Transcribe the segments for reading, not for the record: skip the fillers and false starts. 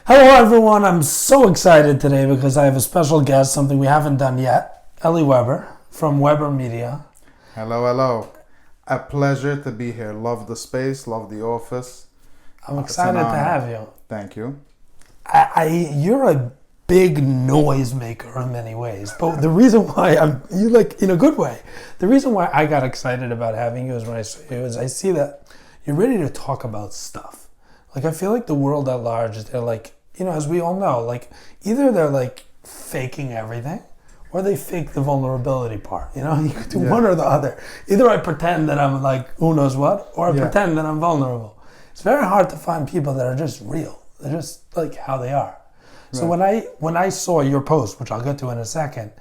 Hello, everyone. I'm so excited today because I have a special guest, something we haven't done yet. Eli Weber from Weber Media. Hello. A pleasure to be here. Love the space, love the office. I'm excited to have you. Thank you. You're a big noisemaker in many ways, but the reason why you like in a good way. The reason why I got excited about having you is when I see that you're ready to talk about stuff. Like I feel like the world at large, they're like, as we all know, like either they're like faking everything, or they fake the vulnerability part. You could do one or the other. Either I pretend that I'm like who knows what, or I pretend that I'm vulnerable. It's very hard to find people that are just real. They're just like how they are. So when I saw your post, which I'll get to in a second,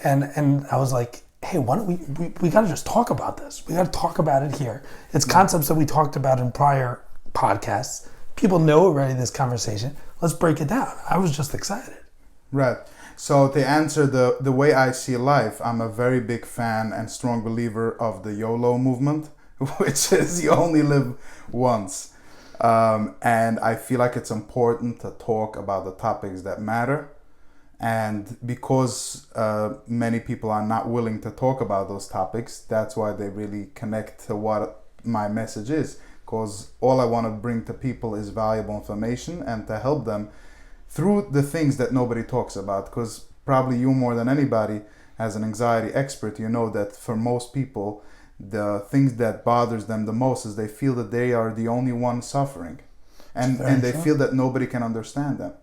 and I was like, hey, why don't we got to just talk about this. We got to talk about it here. It's concepts that we talked about in prior podcasts. People know already this conversation. Let's break it down. I was just excited. Right. So to answer the way I see life, I'm a very big fan and strong believer of the YOLO movement, which is you only live once. And I feel like it's important to talk about the topics that matter. And because many people are not willing to talk about those topics, that's why they really connect to what my message is. Because all I want to bring to people is valuable information and to help them through the things that nobody talks about. Because probably you more than anybody, as an anxiety expert, you know that for most people, the things that bothers them the most is they feel that they are the only one suffering. And they feel that nobody can understand them.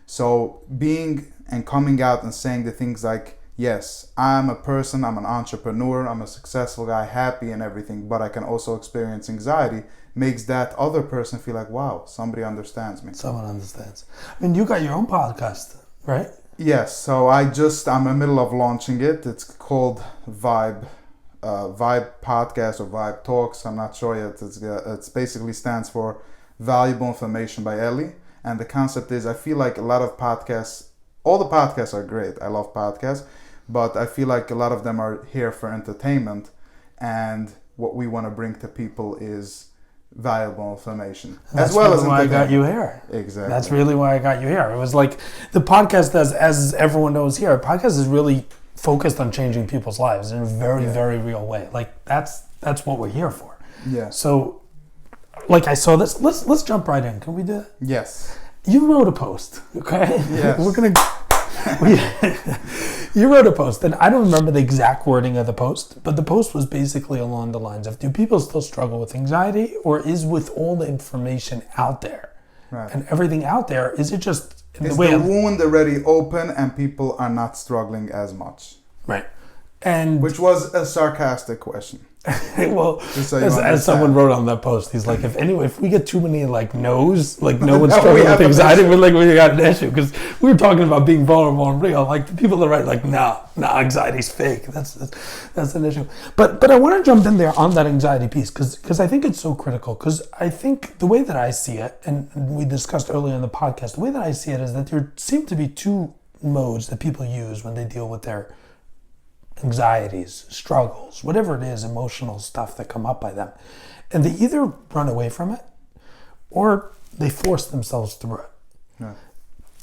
So being and coming out and saying the things like, yes, I'm a person, I'm an entrepreneur, I'm a successful guy, happy and everything, but I can also experience anxiety, makes that other person feel like, wow, somebody understands me. Someone understands. I mean, you got your own podcast, right? Yes, so I'm in the middle of launching it. It's called Vibe Podcast or Vibe Talks. I'm not sure yet. It's basically stands for Valuable Information by Eli. And the concept is, I feel like a lot of podcasts, all the podcasts are great. I love podcasts, but I feel like a lot of them are here for entertainment. And what we want to bring to people is valuable information. That's really why I got you here. Exactly. That's really why I got you here. It was like the podcast, as everyone knows here, a podcast is really focused on changing people's lives in a very, very real way. Like that's what we're here for. Yeah. So, like I saw this. Let's jump right in. Can we do that? Yes. You wrote a post, okay? Yes. You wrote a post, and I don't remember the exact wording of the post, but the post was basically along the lines of, do people still struggle with anxiety, or is with all the information out there and everything out there, is it just... Is the wound already open and people are not struggling as much? Right. And which was a sarcastic question. Well, as someone wrote on that post, he's like, if we get too many no's, like no one's struggling with anxiety, we got an issue, because we were talking about being vulnerable and real. Like the people that write like, nah, anxiety's fake. That's an issue. But I want to jump in there on that anxiety piece because I think it's so critical. Because I think the way that I see it, and we discussed earlier in the podcast, the way that I see it is that there seem to be two modes that people use when they deal with their anxieties, struggles, whatever it is, emotional stuff that come up by them. And they either run away from it or they force themselves through it. Yeah.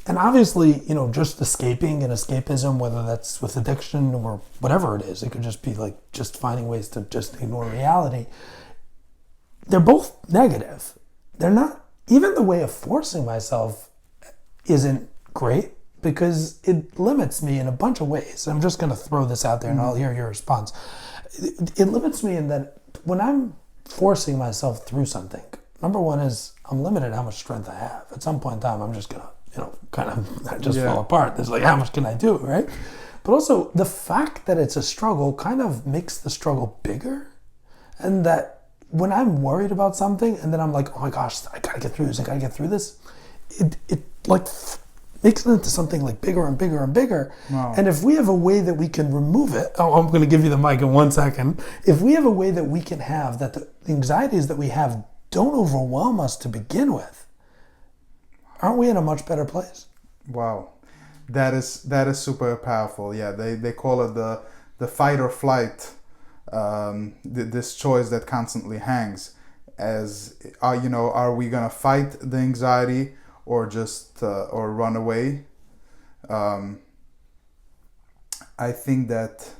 And obviously, just escaping and escapism, whether that's with addiction or whatever it is, it could just be like just finding ways to just ignore reality. They're both negative. They're not, even the way of forcing myself isn't great, because it limits me in a bunch of ways. I'm just going to throw this out there and I'll hear your response. It limits me in that when I'm forcing myself through something, number one is I'm limited how much strength I have. At some point in time, I'm just going to, kind of just fall apart. It's like, how much can I do, right? But also the fact that it's a struggle kind of makes the struggle bigger. And that when I'm worried about something and then I'm like, oh my gosh, I got to get through this, it like makes it into something like bigger and bigger and bigger. Wow. And if we have a way that we can remove it, I'm going to give you the mic in 1 second. If we have a way that we can have that the anxieties that we have don't overwhelm us to begin with, aren't we in a much better place? Wow. That is super powerful. Yeah, they call it the fight or flight, this choice that constantly hangs. As are we going to fight the anxiety, or just or run away. I think that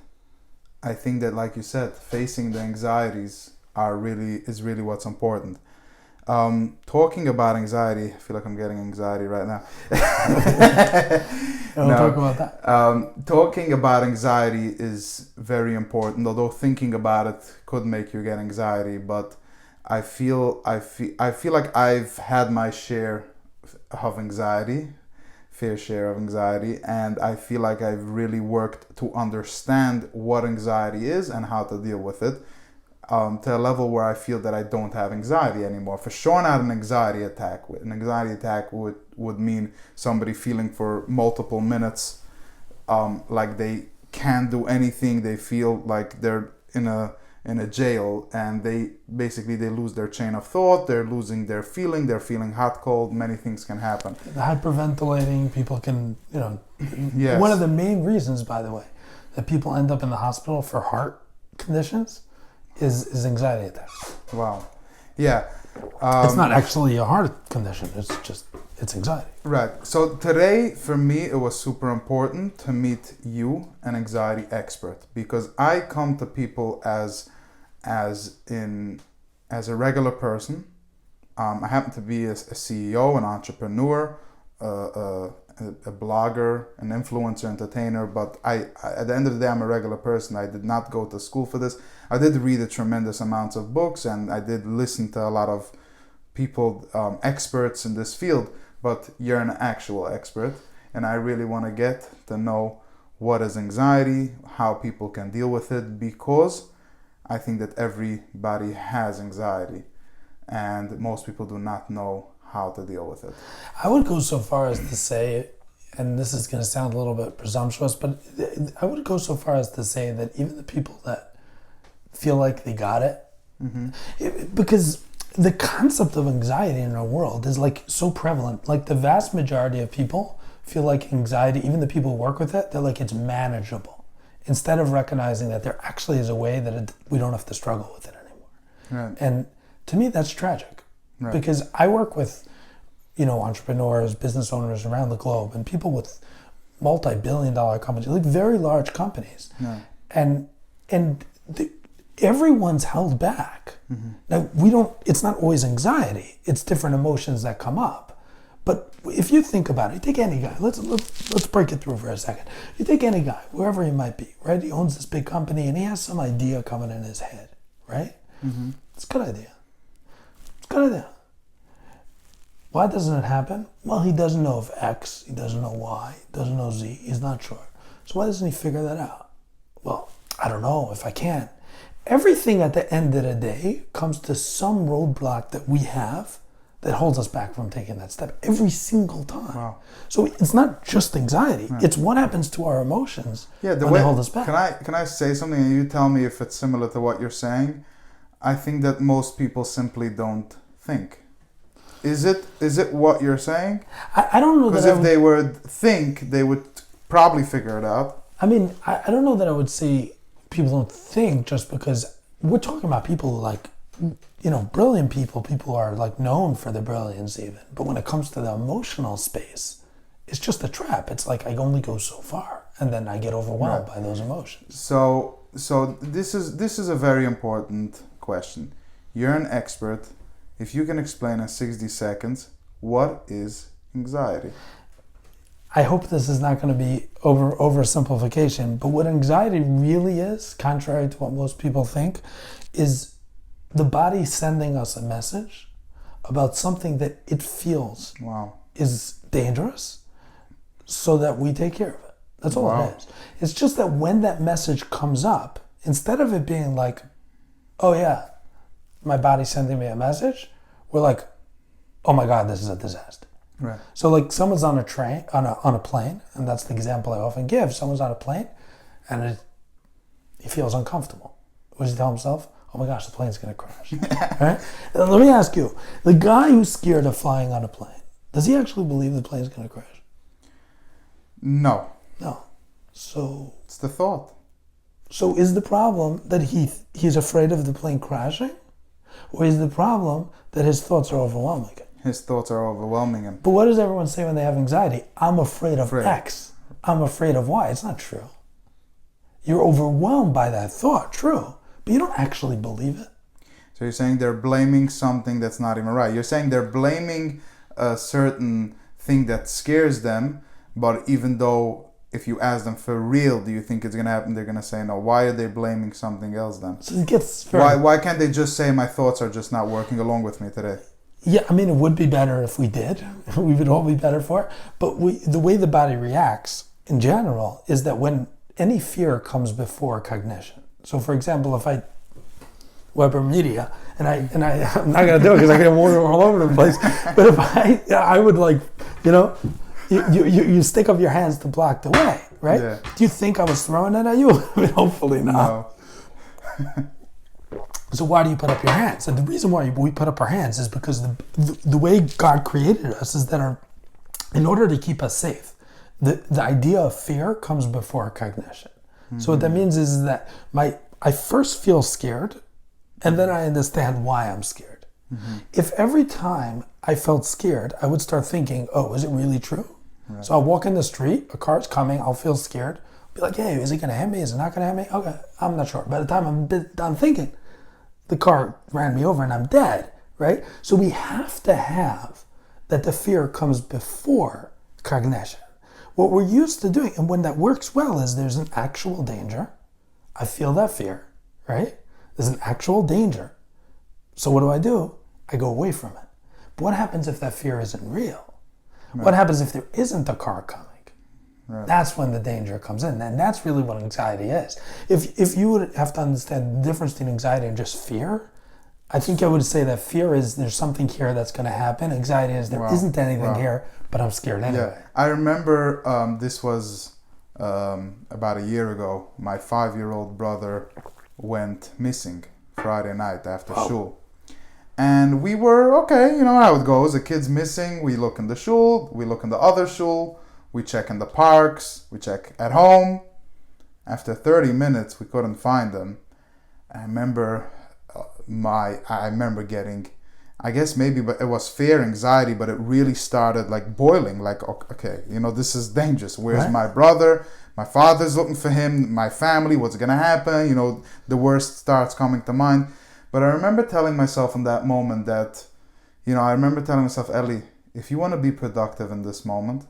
like you said, facing the anxieties is really what's important. Talking about anxiety, I feel like I'm getting anxiety right now. Talk about that. Talking about anxiety is very important, although thinking about it could make you get anxiety. But I feel like I've had my fair share of anxiety, and I feel like I've really worked to understand what anxiety is and how to deal with it. To a level where I feel that I don't have anxiety anymore. For sure not an anxiety attack. An anxiety attack would mean somebody feeling for multiple minutes like they can't do anything. They feel like they're in a jail, and they lose their chain of thought. They're losing their feeling. They're feeling hot, cold. Many things can happen. The hyperventilating, people can, Yes. One of the main reasons, by the way, that people end up in the hospital for heart conditions is anxiety attacks. Wow. Yeah. It's not actually a heart condition. It's anxiety. Right. So today, for me, it was super important to meet you, an anxiety expert, because I come to people as a regular person. I happen to be a CEO, an entrepreneur, a blogger, an influencer, entertainer, but at the end of the day, I'm a regular person. I did not go to school for this. I did read a tremendous amounts of books, and I did listen to a lot of people, experts in this field, but you're an actual expert, and I really want to get to know what is anxiety, how people can deal with it, because I think that everybody has anxiety, and most people do not know how to deal with it. I would go so far as to say, and this is going to sound a little bit presumptuous, but I would go so far as to say that even the people that feel like they got it, because the concept of anxiety in our world is like so prevalent. Like the vast majority of people feel like anxiety, even the people who work with it, they're like it's manageable, instead of recognizing that there actually is a way that we don't have to struggle with it anymore. Right. And to me, that's tragic. Right. Because I work with, entrepreneurs, business owners around the globe, and people with multi-billion-dollar companies, like very large companies, and everyone's held back. Now it's not always anxiety; it's different emotions that come up. But if you think about it, you take any guy. Let's break it through for a second. You take any guy, wherever he might be, right? He owns this big company, and he has some idea coming in his head, right? It's a good idea. Good idea. Why doesn't it happen? Well, he doesn't know if X, he doesn't know Y, he doesn't know Z, he's not sure. So why doesn't he figure that out? Well, I don't know if I can. Everything at the end of the day comes to some roadblock that we have that holds us back from taking that step every single time. Wow. So it's not just anxiety. Right. It's what happens to our emotions when they hold us back. Can I say something and you tell me if it's similar to what you're saying? I think that most people simply don't think. Is it what you're saying? I don't know. Because if they would think, they would probably figure it out. I mean, I don't know that I would say people don't think, just because we're talking about people like, brilliant people. People are like known for their brilliance even. But when it comes to the emotional space, it's just a trap. It's like I only go so far, and then I get overwhelmed by those emotions. So this is a very important question. You're an expert. If you can explain in 60 seconds, what is anxiety? I hope this is not going to be oversimplification, but what anxiety really is, contrary to what most people think, is the body sending us a message about something that it feels is dangerous, so that we take care of it. That's all it is. It's just that when that message comes up, instead of it being like, oh yeah, my body's sending me a message, we're like, oh my God, this is a disaster. Right. So like someone's on a train, on a plane, and that's the example I often give. Someone's on a plane, and he feels uncomfortable. What does he tell himself? Oh my gosh, the plane's going to crash. Right? And let me ask you, the guy who's scared of flying on a plane, does he actually believe the plane's going to crash? No. So it's the thought. So is the problem that he's afraid of the plane crashing? Or is the problem that his thoughts are overwhelming him? His thoughts are overwhelming him. But what does everyone say when they have anxiety? I'm afraid of X. I'm afraid of Y. It's not true. You're overwhelmed by that thought, true. But you don't actually believe it. So you're saying they're blaming something that's not even right. You're saying they're blaming a certain thing that scares them, but even though if you ask them for real, do you think it's going to happen? They're going to say no. Why are they blaming something else then? So it gets why can't they just say my thoughts are just not working along with me today? Yeah, I mean, it would be better if we did. We would all be better for it. But the way the body reacts in general is that when any fear comes before cognition. So for example, if I Weber Media, and I'm not going to do it because I get water all over the place. But if I would like, you stick up your hands to block the way, right? Yeah. Do you think I was throwing it at you? I mean, hopefully not. No. So why do you put up your hands? And the reason why we put up our hands is because the way God created us is that in order to keep us safe, the idea of fear comes before cognition. Mm-hmm. So what that means is that I first feel scared, and then I understand why I'm scared. Mm-hmm. If every time I felt scared, I would start thinking, oh, is it really true? Right. So I'll walk in the street, a car's coming, I'll feel scared. I'll be like, hey, is it going to hit me? Is it not going to hit me? Okay, I'm not sure. By the time I'm done thinking, the car ran me over and I'm dead, right? So we have to have that the fear comes before cognition. What we're used to doing, and when that works well, is there's an actual danger. I feel that fear, right? There's an actual danger. So what do? I go away from it. But what happens if that fear isn't real? Right. What happens if there isn't a car coming? Right. That's when the danger comes in. And that's really what anxiety is. If you would have to understand the difference between anxiety and just fear, I think I would say that fear is there's something here that's going to happen. Anxiety is there isn't anything here, but I'm scared anyway. Yeah. I remember this was about a year ago. My 5-year-old brother went missing Friday night after shul. And we were, okay, you know how it goes. A kid's missing, we look in the shul, we look in the other shul, we check in the parks, we check at home. After 30 minutes, we couldn't find him. I remember getting, I guess maybe, but it was fear, anxiety, but it really started like boiling, like, okay, you know, this is dangerous. Where's my brother? My father's looking for him, my family, what's going to happen? You know, the worst starts coming to mind. But I remember telling myself in that moment that, Eli, if you want to be productive in this moment,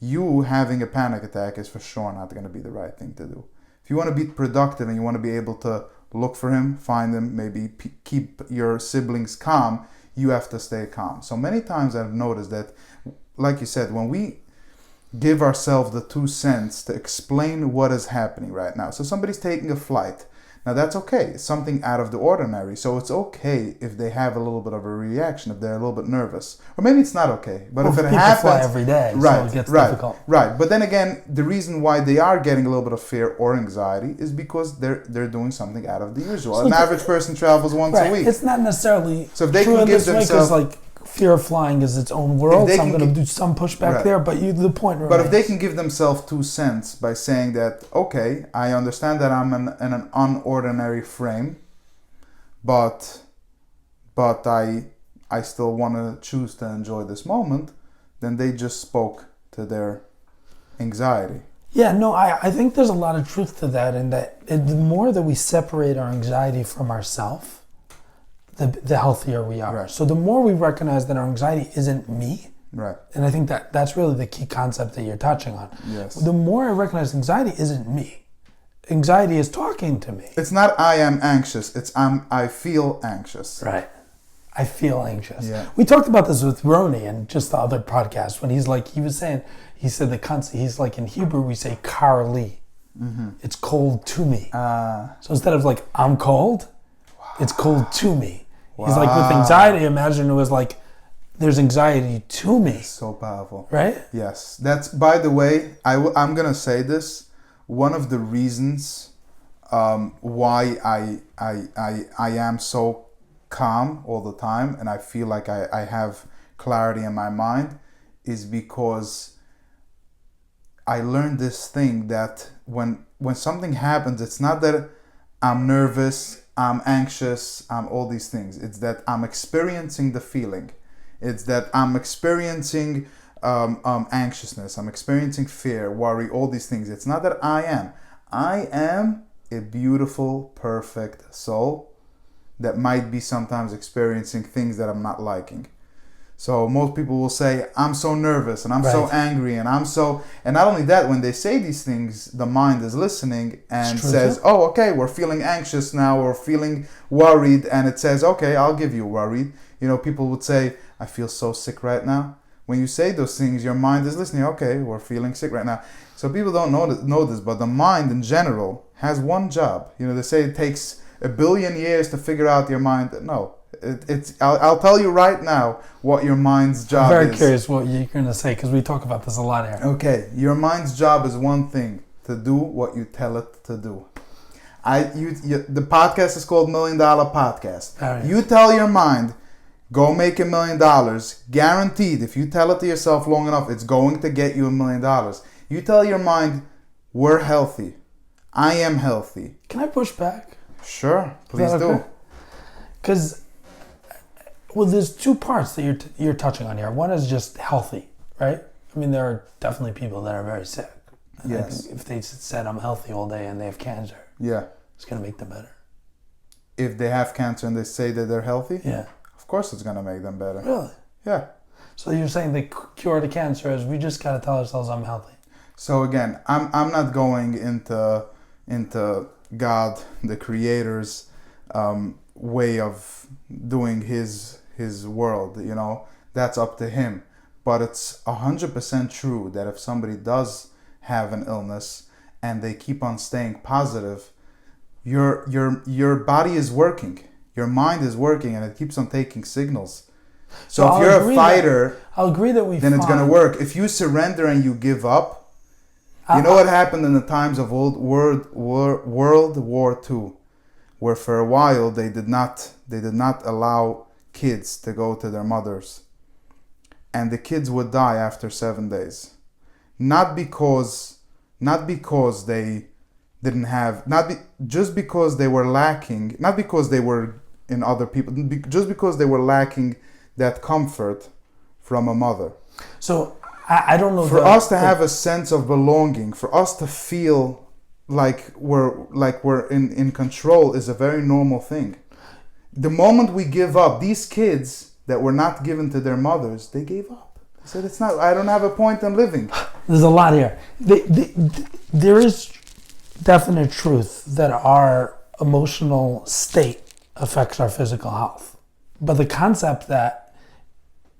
you having a panic attack is for sure not going to be the right thing to do. If you want to be productive and you want to be able to look for him, find him, maybe keep your siblings calm, you have to stay calm. So many times I've noticed that, like you said, when we give ourselves the 2 cents to explain what is happening right now. So somebody's taking a flight. Now that's okay. It's something out of the ordinary. So it's okay if they have a little bit of a reaction, if they're a little bit nervous. Or maybe it's not okay. But if it happens, fly every day, so it gets difficult. Right. But then again, the reason why they are getting a little bit of fear or anxiety is because they're doing something out of the usual. So an average person travels once a week. It's not necessarily so if they can give themselves like fear of flying is its own world, so I'm going to do some pushback there, but the point remains. But if they can give themselves 2 cents by saying that, okay, I understand that I'm in an unordinary frame, but I still want to choose to enjoy this moment, then they just spoke to their anxiety. Yeah, no, I think there's a lot of truth to that, in that the more that we separate our anxiety from ourselves, the healthier we are. Right. So the more we recognize that our anxiety isn't me, right? And I think that's really the key concept that you're touching on. Yes. The more I recognize anxiety isn't me, anxiety is talking to me. It's not I am anxious. It's I feel anxious. Right. I feel anxious. Yeah. We talked about this with Roni and just the other podcast when he said the concept. He's like, in Hebrew we say kar li. Mm-hmm. It's cold to me. So instead of like I'm cold, it's cold to me. Wow. He's like, with anxiety, imagine it was like, there's anxiety to me. It's so powerful. Right? Yes. That's, by the way, I'm going to say this. One of the reasons why I am so calm all the time and I feel like I have clarity in my mind is because I learned this thing that when something happens, it's not that I'm nervous, I'm anxious, I'm all these things. It's that I'm experiencing the feeling. It's that I'm experiencing anxiousness. I'm experiencing fear, worry, all these things. It's not that I am. I am a beautiful, perfect soul that might be sometimes experiencing things that I'm not liking. So most people will say, I'm so nervous and I'm so angry and and not only that, when they say these things, the mind is listening and says, oh, okay, we're feeling anxious now, or feeling worried, and it says, okay, I'll give you worried. People would say, I feel so sick right now. When you say those things, your mind is listening, okay, we're feeling sick right now. So people don't know this, but the mind in general has one job. They say it takes 1 billion years to figure out your mind. No. I'll tell you right now what your mind's job is. I'm very curious what you're going to say, because we talk about this a lot here. Okay, your mind's job is one thing: to do what you tell it to do. The podcast is called $1 Million Podcast. Right. You tell your mind, go make $1 million. Guaranteed, if you tell it to yourself long enough, it's going to get you $1 million. You tell your mind, we're healthy. I am healthy. Can I push back? Sure, please do. Because there's two parts that you're touching on here. One is just healthy, right? I mean, there are definitely people that are very sick. And yes. I think if they said I'm healthy all day and they have cancer, it's going to make them better. If they have cancer and they say that they're healthy? Yeah. Of course it's going to make them better. Really? Yeah. So you're saying the cure to cancer is we just got to tell ourselves I'm healthy. So again, I'm not going into God, the Creator's way of doing his world, that's up to him. But it's 100% true that if somebody does have an illness and they keep on staying positive, your body is working, your mind is working, and it keeps on taking signals. So if you're a fighter, I'll agree that then it's going to work. If you surrender and you give up, what happened in the times of World War II, where for a while they did not allow kids to go to their mothers, and the kids would die after 7 days, not because they didn't have, just because they were lacking, not because they were in other people, just because they were lacking that comfort from a mother. So I don't know. For us to have a sense of belonging, for us to feel like we're in control is a very normal thing. The moment we give up, these kids that were not given to their mothers, they gave up. They said, I don't have a point in living. There's a lot here. There is definite truth that our emotional state affects our physical health. But the concept that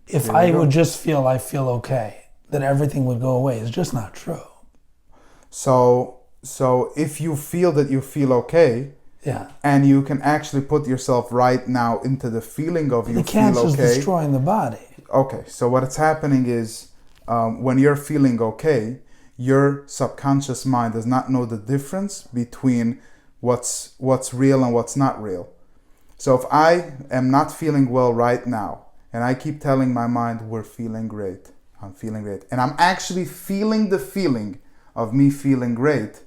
if I would just feel I feel okay, that everything would go away is just not true. So if you feel that you feel okay, and you can actually put yourself right now into the feeling of you feel okay. The cancer's destroying the body. Okay, so what's happening is when you're feeling okay, your subconscious mind does not know the difference between what's real and what's not real. So if I am not feeling well right now, and I keep telling my mind, we're feeling great, I'm feeling great, and I'm actually feeling the feeling of me feeling great,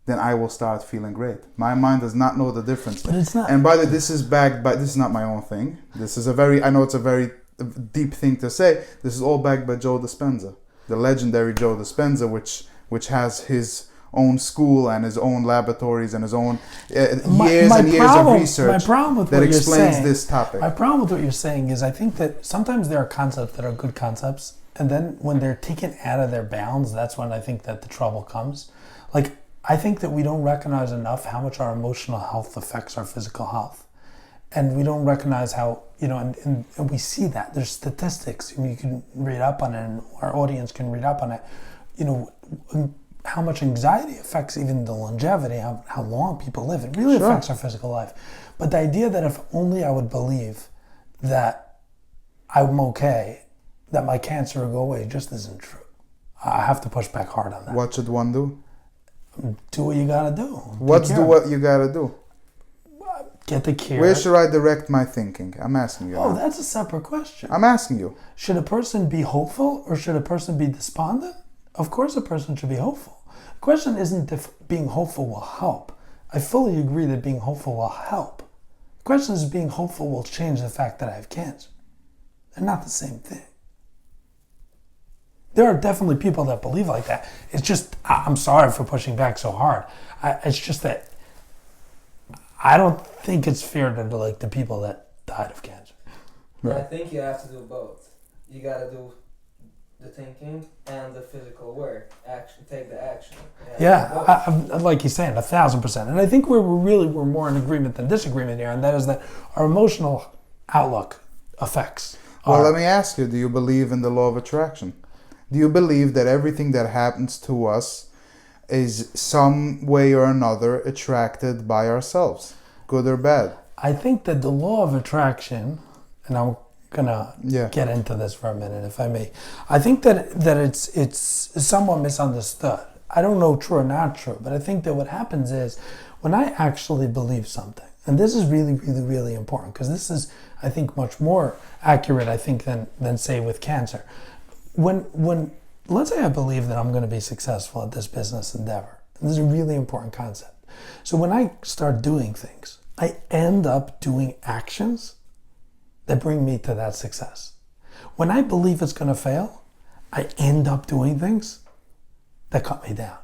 then I will start feeling great. My mind does not know the difference. But it's not. And by the way, this is not my own thing. I know it's a very deep thing to say. This is all backed by Joe Dispenza, the legendary Joe Dispenza, which has his own school and his own laboratories and his own years of research that explains this topic. My problem with what you're saying is I think that sometimes there are concepts that are good concepts, and then when they're taken out of their bounds, that's when I think that the trouble comes. Like, I think that we don't recognize enough how much our emotional health affects our physical health. And we don't recognize how, and we see that. There's statistics. You can read up on it, and our audience can read up on it. How much anxiety affects even the longevity, how long people live. It really affects our physical life. But the idea that if only I would believe that I'm okay, that my cancer will go away, just isn't true. I have to push back hard on that. What should one do? Do what you gotta do. What you gotta do? Get the cure. Where should I direct my thinking? I'm asking you. Oh, that's a separate question. I'm asking you. Should a person be hopeful or should a person be despondent? Of course a person should be hopeful. The question isn't if being hopeful will help. I fully agree that being hopeful will help. The question is if being hopeful will change the fact that I have cancer. They're not the same thing. There are definitely people that believe like that. It's just, I'm sorry for pushing back so hard. It's just that I don't think it's fair to like the people that died of cancer. Right. I think you have to do both. You got to do the thinking and the physical work. Action, take the action. Yeah, like you're saying, 1,000%. And I think we're more in agreement than disagreement here, and that is that our emotional outlook affects. Well, let me ask you, do you believe in the law of attraction? Do you believe that everything that happens to us is some way or another attracted by ourselves, good or bad? I think that the law of attraction, and I'm gonna get into this for a minute, if I may. I think that it's somewhat misunderstood. I don't know true or not true, but I think that what happens is when I actually believe something, and this is really, really, really important, because this is, I think, much more accurate, I think, than say with cancer. When let's say I believe that I'm going to be successful at this business endeavor, and this is a really important concept. So when I start doing things, I end up doing actions that bring me to that success. When I believe it's going to fail, I end up doing things that cut me down.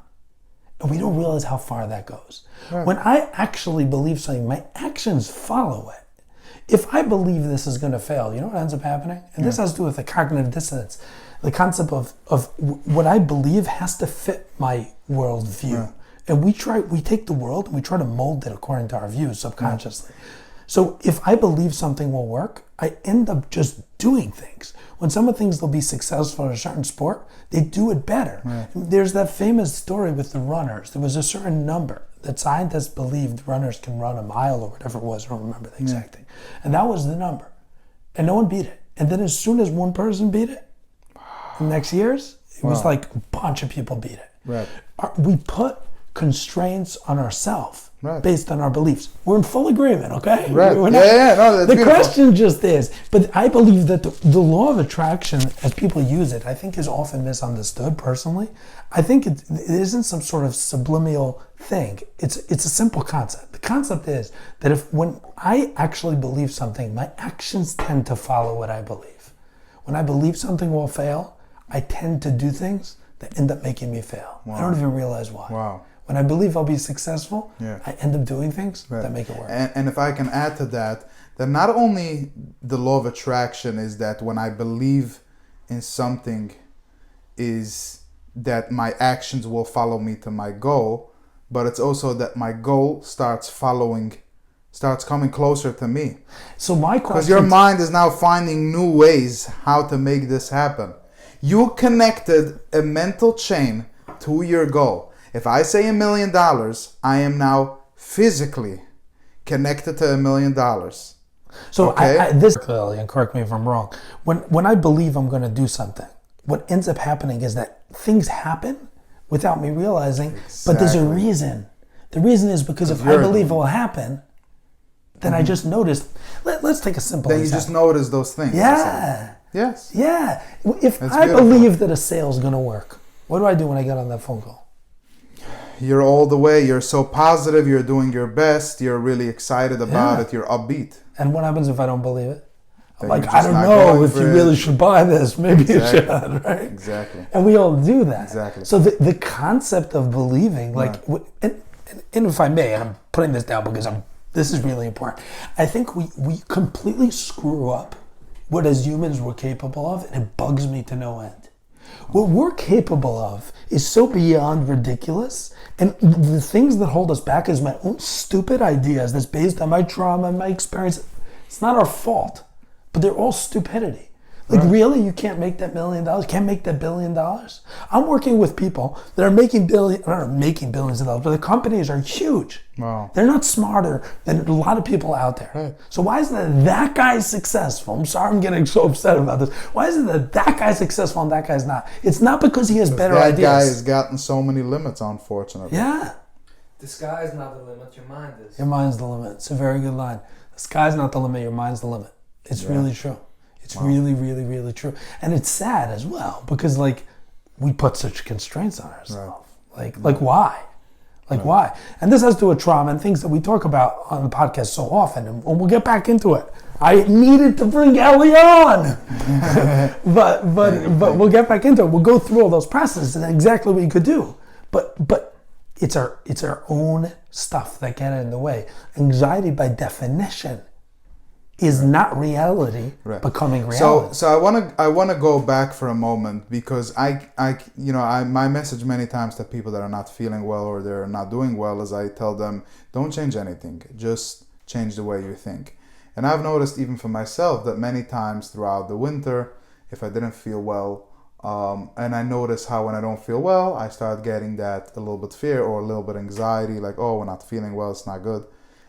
And we don't realize how far that goes. Right. When I actually believe something, my actions follow it. If I believe this is going to fail, you know what ends up happening? And this has to do with the cognitive dissonance. The concept of what I believe has to fit my worldview. Right. And we take the world and we try to mold it according to our views subconsciously. Right. So if I believe something will work, I end up just doing things. When someone thinks they'll be successful in a certain sport, they do it better. Right. There's that famous story with the runners. There was a certain number that scientists believed runners can run a mile or whatever it was. I don't remember the exact thing. And that was the number. And no one beat it. And then as soon as one person beat it, the next years, it was like a bunch of people beat it. Right. We put constraints on ourselves based on our beliefs. We're in full agreement, okay? Right. No, that's the beautiful. question just is, but I believe that the law of attraction, as people use it, I think is often misunderstood personally. I think it isn't some sort of subliminal thing. It's a simple concept. The concept is that when I actually believe something, my actions tend to follow what I believe. When I believe something will fail, I tend to do things that end up making me fail. Wow. I don't even realize why. Wow. When I believe I'll be successful, I end up doing things that make it work. And if I can add to that not only the law of attraction is that when I believe in something is that my actions will follow me to my goal, but it's also that my goal starts coming closer to me. So my question... Because your mind is now finding new ways how to make this happen. You connected a mental chain to your goal. If I say $1 million, I am now physically connected to $1 million. So okay? This clearly, and correct me if I'm wrong, when I believe I'm going to do something, what ends up happening is that things happen without me realizing, but there's a reason. The reason is because if I believe it will happen, then I just noticed. Let's take a simple example. Then you just notice those things. Yeah. Yes. Yeah. If I believe that a sale is going to work, what do I do when I get on that phone call? You're all the way. You're so positive. You're doing your best. You're really excited about it. You're upbeat. And what happens if I don't believe it? I'm like, I don't know if you really should buy this. Maybe you should, right? Exactly. And we all do that. Exactly. So the concept of believing, like, and if I may, and I'm putting this down because this is really important. I think we completely screw up what as humans we're capable of, and it bugs me to no end. What we're capable of is so beyond ridiculous, and the things that hold us back is my own stupid ideas that's based on my trauma and my experience. It's not our fault, but they're all stupidity. Like, really? You can't make that $1 million? Can't make that $1 billion? I'm working with people that are making billions of dollars, but the companies are huge. Wow. They're not smarter than a lot of people out there. Right. So why is it that guy's successful? I'm sorry I'm getting so upset about this. Why is it that guy's successful and that guy's not? It's not because he has better ideas. That guy has gotten so many limits, unfortunately. Yeah. The sky is not the limit, your mind is. Your mind's the limit. It's a very good line. The sky's not the limit, your mind's the limit. It's really true. It's really, really, really true. And it's sad as well because, like, we put such constraints on ourselves. Like why? Like, why? And this has to do with trauma and things that we talk about on the podcast so often, and we'll get back into it. I needed to bring Eli on, but we'll get back into it. We'll go through all those processes and exactly what you could do. But it's our own stuff that get in the way. Anxiety, by definition, is not reality becoming reality. So I wanna go back for a moment, because my message many times to people that are not feeling well or they're not doing well is I tell them, don't change anything, just change the way you think. And I've noticed even for myself that many times throughout the winter, if I didn't feel well, and I notice how when I don't feel well, I start getting that a little bit fear or a little bit anxiety, like, oh, we're not feeling well, it's not good.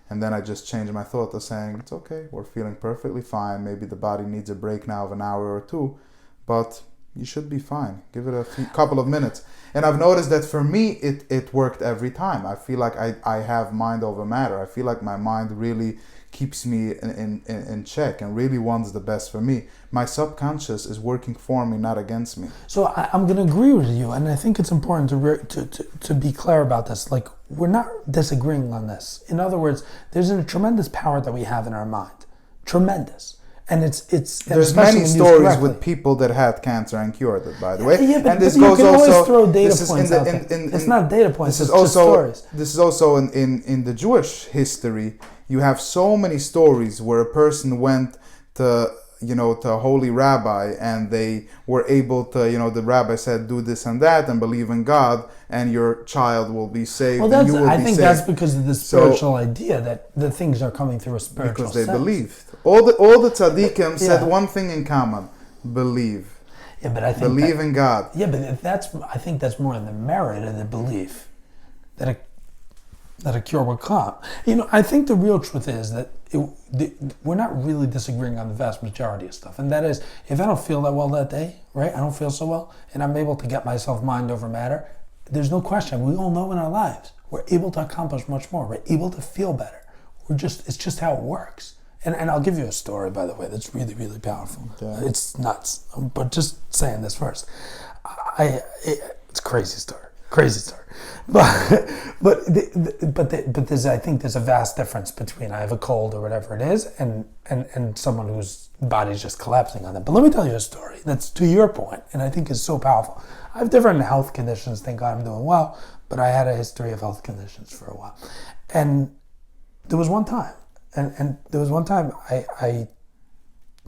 And then I just change my thought to saying, it's okay, we're feeling perfectly fine. Maybe the body needs a break now of an hour or two, but you should be fine. Give it a couple of minutes. And I've noticed that for me, it worked every time. I feel like I have mind over matter. I feel like my mind really keeps me in check and really wants the best for me. My subconscious is working for me, not against me. So I'm going to agree with you, and I think it's important to be clear about this. Like, we're not disagreeing on this. In other words, there's a tremendous power that we have in our mind. Tremendous. And there's many stories with people that had cancer and cured it, by the way. Yeah, but, and this you goes can also, always throw data points out there. It's not data points, it's just stories. This is also in the Jewish history. You have so many stories where a person went to a holy rabbi, and they were able to, the rabbi said, do this and that and believe in God, and your child will be saved. Well, and you will I be think saved. that's because of the spiritual idea that the things are coming through a spiritual because they sense. believed. All the tzaddikim said one thing in common: believe. Yeah, but I think believe in God. Yeah, but I think that's more in the merit of the belief that a cure will come. I think the real truth is that we're not really disagreeing on the vast majority of stuff. And that is, if I don't feel that well that day, right? I don't feel so well, and I'm able to get myself mind over matter, there's no question. We all know in our lives, we're able to accomplish much more. We're able to feel better. It's just how it works. And I'll give you a story, by the way, that's really, really powerful. Yeah. It's nuts. But just saying this first. It's a crazy story. But I think there's a vast difference between I have a cold or whatever it is and someone whose body's just collapsing on them. But let me tell you a story that's to your point, and I think is so powerful. I have different health conditions. Thank God I'm doing well, but I had a history of health conditions for a while. And there was one time,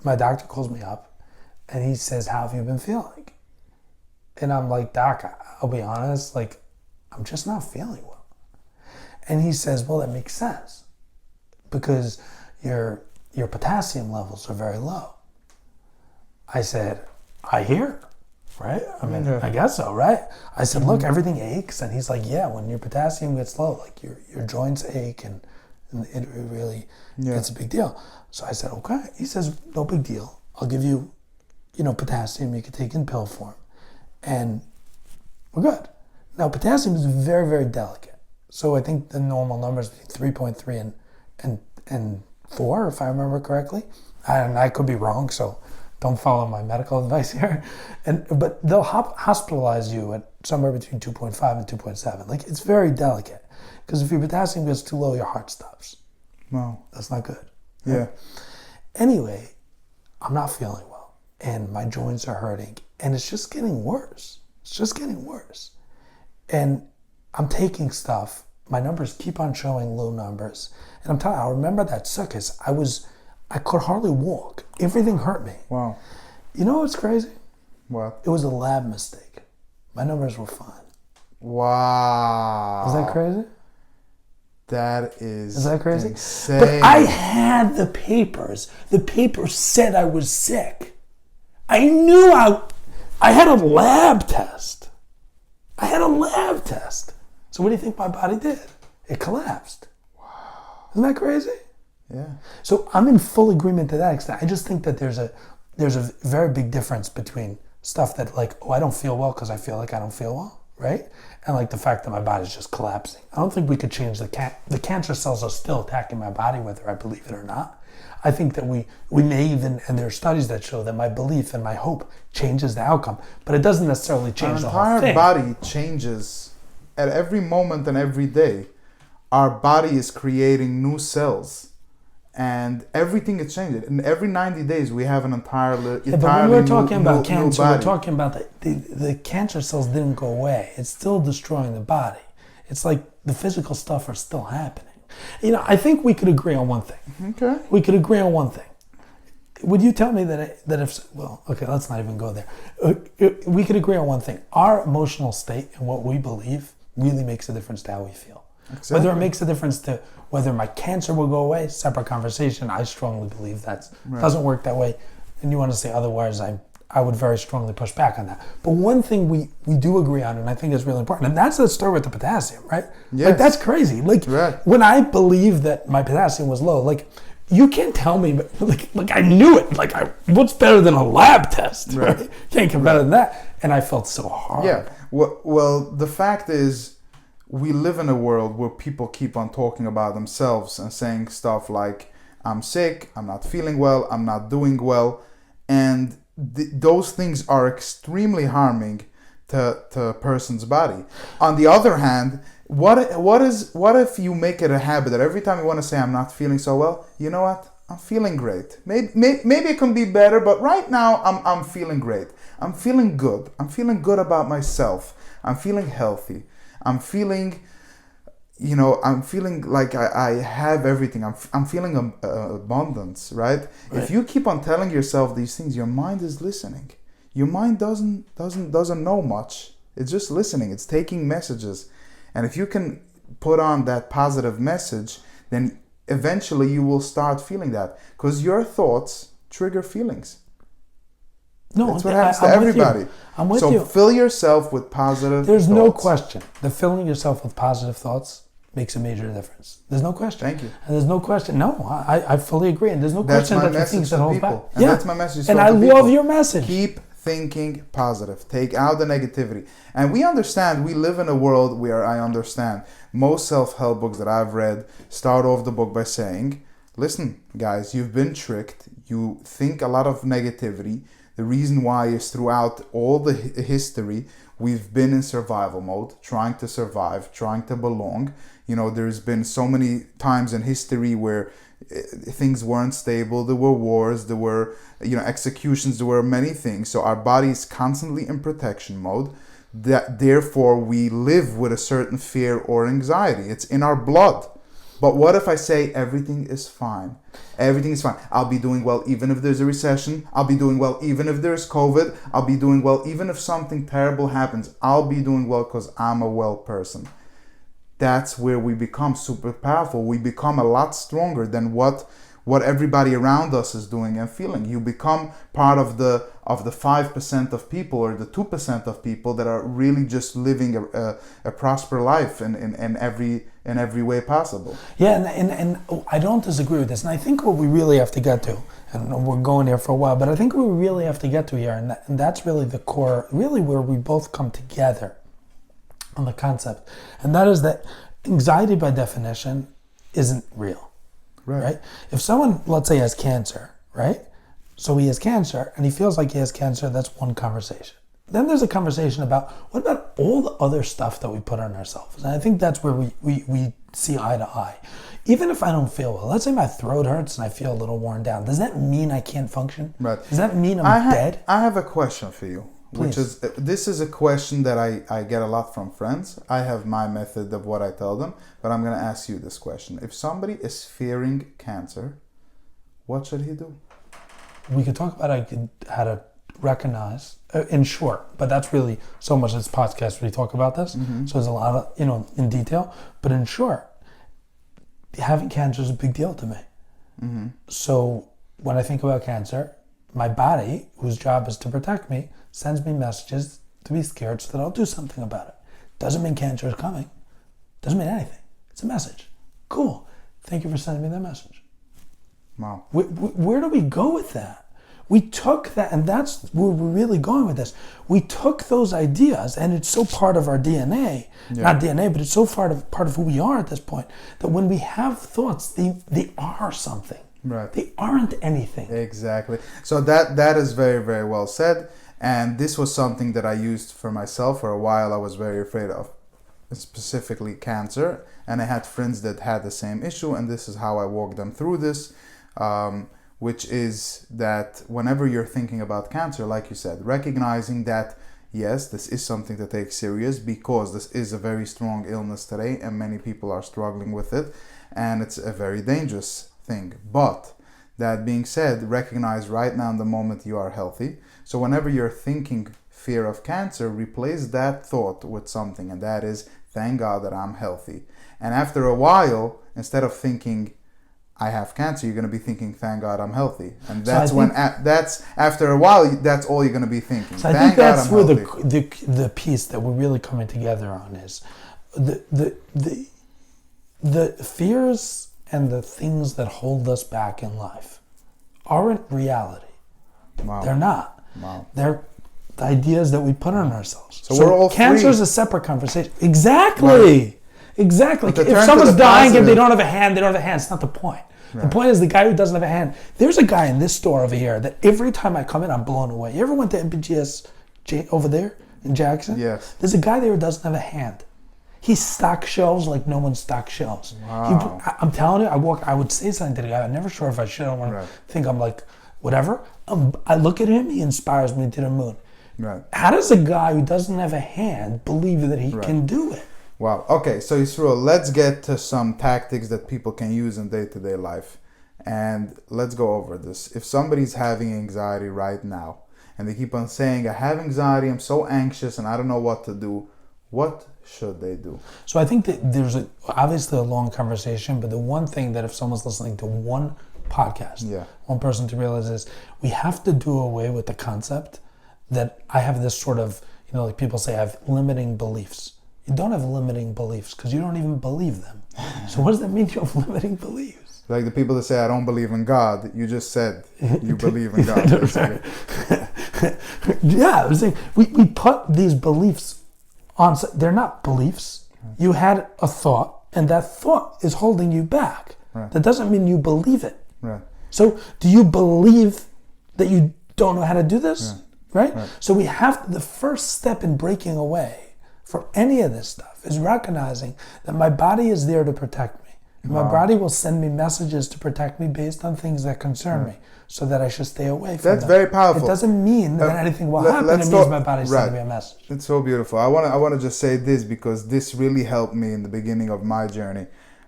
my doctor calls me up and he says, how have you been feeling? And I'm like, Doc, I'll be honest, like, I'm just not feeling well. And he says, well, that makes sense because your potassium levels are very low. I said, I hear, right? I mean, I guess so, right? I said, look, everything aches. And he's like, yeah, when your potassium gets low, like your joints ache and it really it's a big deal. So I said, okay. He says, no big deal. I'll give you, potassium you can take in pill form. And we're good. Now, potassium is very, very delicate. So I think the normal number is between 3.3 and 4, if I remember correctly. And I could be wrong, so don't follow my medical advice here. But they'll hospitalize you at somewhere between 2.5 and 2.7. Like, it's very delicate. Because if your potassium gets too low, your heart stops. Wow. That's not good. Right? Yeah. Anyway, I'm not feeling well. And my joints are hurting. And it's just getting worse. And I'm taking stuff. My numbers keep on showing low numbers. And I'm telling you, I remember that sukkahs. I could hardly walk. Everything hurt me. Wow. You know what's crazy? What? It was a lab mistake. My numbers were fine. Wow. Is that crazy? That is that crazy? Insane. But I had the papers. The papers said I was sick. I knew I had a lab test. So what do you think my body did? It collapsed. Wow. Isn't that crazy? Yeah. So I'm in full agreement to that extent. I just think that there's a very big difference between stuff that like, oh, I don't feel well because I feel like I don't feel well, right? And like the fact that my body's just collapsing. I don't think we could change the cancer cells are still attacking my body, whether I believe it or not. I think that we may even, and there are studies that show that my belief and my hope changes the outcome, but it doesn't necessarily change the whole thing. Our entire body changes at every moment and every day, our body is creating new cells, and everything is changing. And every 90 days, we have an entirely but when we're talking about new cancer, body. we're talking about the cancer cells didn't go away. It's still destroying the body. It's like the physical stuff are still happening. I think we could agree on one thing. Okay. We could agree on one thing. Would you tell me that if, well, okay, let's not even go there. We could agree on one thing. Our emotional state and what we believe really makes a difference to how we feel. Exactly. Whether it makes a difference to whether my cancer will go away, separate conversation. I strongly believe that doesn't work that way. And you want to say otherwise, I would very strongly push back on that. But one thing we do agree on, and I think is really important, and that's the story with the potassium, right? Yes. Like, that's crazy. Like, when I believe that my potassium was low, like, you can't tell me, like I knew it. Like, what's better than a lab test, right? Can't get better than that. And I felt so hard. Yeah. Well, the fact is, we live in a world where people keep on talking about themselves and saying stuff like, I'm sick, I'm not feeling well, I'm not doing well. And those things are extremely harming to a person's body. On the other hand, what if you make it a habit that every time you want to say I'm not feeling so well, you know what? I'm feeling great. Maybe it can be better, but right now I'm feeling great. I'm feeling good. I'm feeling good about myself. I'm feeling healthy. I'm feeling, I'm feeling like I have everything. I'm feeling abundance, right? If you keep on telling yourself these things, your mind is listening. Your mind doesn't know much. It's just listening. It's taking messages. And if you can put on that positive message, then eventually you will start feeling that. Because your thoughts trigger feelings. No, that's what happens to everybody. I'm with you. So fill yourself with positive There's thoughts. no question that filling yourself with positive thoughts makes a major difference. There's no question. Thank you. And there's no question. No, I fully agree. And there's no question that the things that hold back. And that's my message. And I love your message. Keep thinking positive. Take out the negativity. And we live in a world where I understand most self-help books that I've read start off the book by saying, listen, guys, you've been tricked. You think a lot of negativity. The reason why is throughout all the history, we've been in survival mode, trying to survive, trying to belong. There's been so many times in history where things weren't stable. There were wars, there were executions, there were many things. So our body is constantly in protection mode. Therefore, we live with a certain fear or anxiety. It's in our blood. But what if I say everything is fine? Everything is fine. I'll be doing well even if there's a recession. I'll be doing well even if there's COVID. I'll be doing well even if something terrible happens. I'll be doing well because I'm a well person. That's where we become super powerful. We become a lot stronger than what everybody around us is doing and feeling. You become part of the 5% of people or the 2% of people that are really just living a prosperous life in every way possible. Yeah, and I don't disagree with this. And I think what we really have to get to, and we're going here for a while, but I think what we really have to get to here, and that's really the core, really where we both come together on the concept, and that is that anxiety by definition isn't real. Right? If someone, let's say, has cancer, right? So he has cancer and he feels like he has cancer, that's one conversation. Then there's a conversation about what about all the other stuff that we put on ourselves? And I think that's where we see eye to eye. Even if I don't feel well, let's say my throat hurts and I feel a little worn down, does that mean I can't function? Right. Does that mean I'm dead? I have a question for you. Please. This is a question that I get a lot from friends. I have my method of what I tell them, but I'm going to ask you this question. If somebody is fearing cancer, what should he do? We could talk about how to recognize, in short, but that's really so much this podcast where we talk about this. Mm-hmm. So there's a lot of, in detail, but in short, having cancer is a big deal to me. Mm-hmm. So when I think about cancer, my body, whose job is to protect me, sends me messages to be scared so that I'll do something about it. Doesn't mean cancer is coming. Doesn't mean anything. It's a message. Cool. Thank you for sending me that message. Wow. Where do we go with that? We took that, and that's where we're really going with this. We took those ideas, and it's so part of our DNA. Yeah. Not DNA, but it's so part of who we are at this point, that when we have thoughts, they are something. Right. They aren't anything. Exactly. So that is very, very well said. And this was something that I used for myself for a while. I was very afraid of specifically cancer, and I had friends that had the same issue, and this is how I walked them through this, which is that whenever you're thinking about cancer, like you said, recognizing that yes, this is something to take serious because this is a very strong illness today and many people are struggling with it, and it's a very dangerous thing. But that being said, recognize right now in the moment you are healthy. So whenever you're thinking fear of cancer, replace that thought with something, and that is, thank God that I'm healthy. And after a while, instead of thinking I have cancer, you're going to be thinking, thank God I'm healthy. And that's that's after a while, that's all you're going to be thinking. So I think that's where the piece that we're really coming together on is the fears and the things that hold us back in life aren't reality. Wow. They're not. Wow. They're the ideas that we put on ourselves. So we're all cancer free. is a separate conversation. Exactly. Right. Exactly. If someone's dying and they don't have a hand, they don't have a hand. It's not the point. Right. The point is the guy who doesn't have a hand. There's a guy in this store over here that every time I come in, I'm blown away. You ever went to MPGS over there in Jackson? Yes. There's a guy there who doesn't have a hand. He stocks shelves like no one stocks shelves. Wow. I'm telling you, I would say something to the guy. I'm never sure if I should. I don't want to think I'm like, whatever. I look at him, he inspires me to the moon. Right. How does a guy who doesn't have a hand believe that he can do it? Wow. Okay, so Yisroel, let's get to some tactics that people can use in day-to-day life. And let's go over this. If somebody's having anxiety right now, and they keep on saying, I have anxiety, I'm so anxious, and I don't know what to do, what should they do? So I think that there's obviously a long conversation, but the one thing that if someone's listening to one podcast, one person to realize is we have to do away with the concept that I have this sort of, like people say, I have limiting beliefs. You don't have limiting beliefs because you don't even believe them. So what does that mean you have limiting beliefs? Like the people that say, I don't believe in God, you just said you believe in God. Yeah, I was saying, we put these beliefs on, they're not beliefs. You had a thought, and that thought is holding you back. Right. That doesn't mean you believe it. Right. So do you believe that you don't know how to do this? Yeah. Right? So we have, the first step in breaking away from any of this stuff is recognizing that my body is there to protect me. And my body will send me messages to protect me based on things that concern me, so that I should stay away from That's them. very powerful. It doesn't mean that anything will happen. It means my body's sending me a message. It's so beautiful. I want to just say this because this really helped me in the beginning of my journey.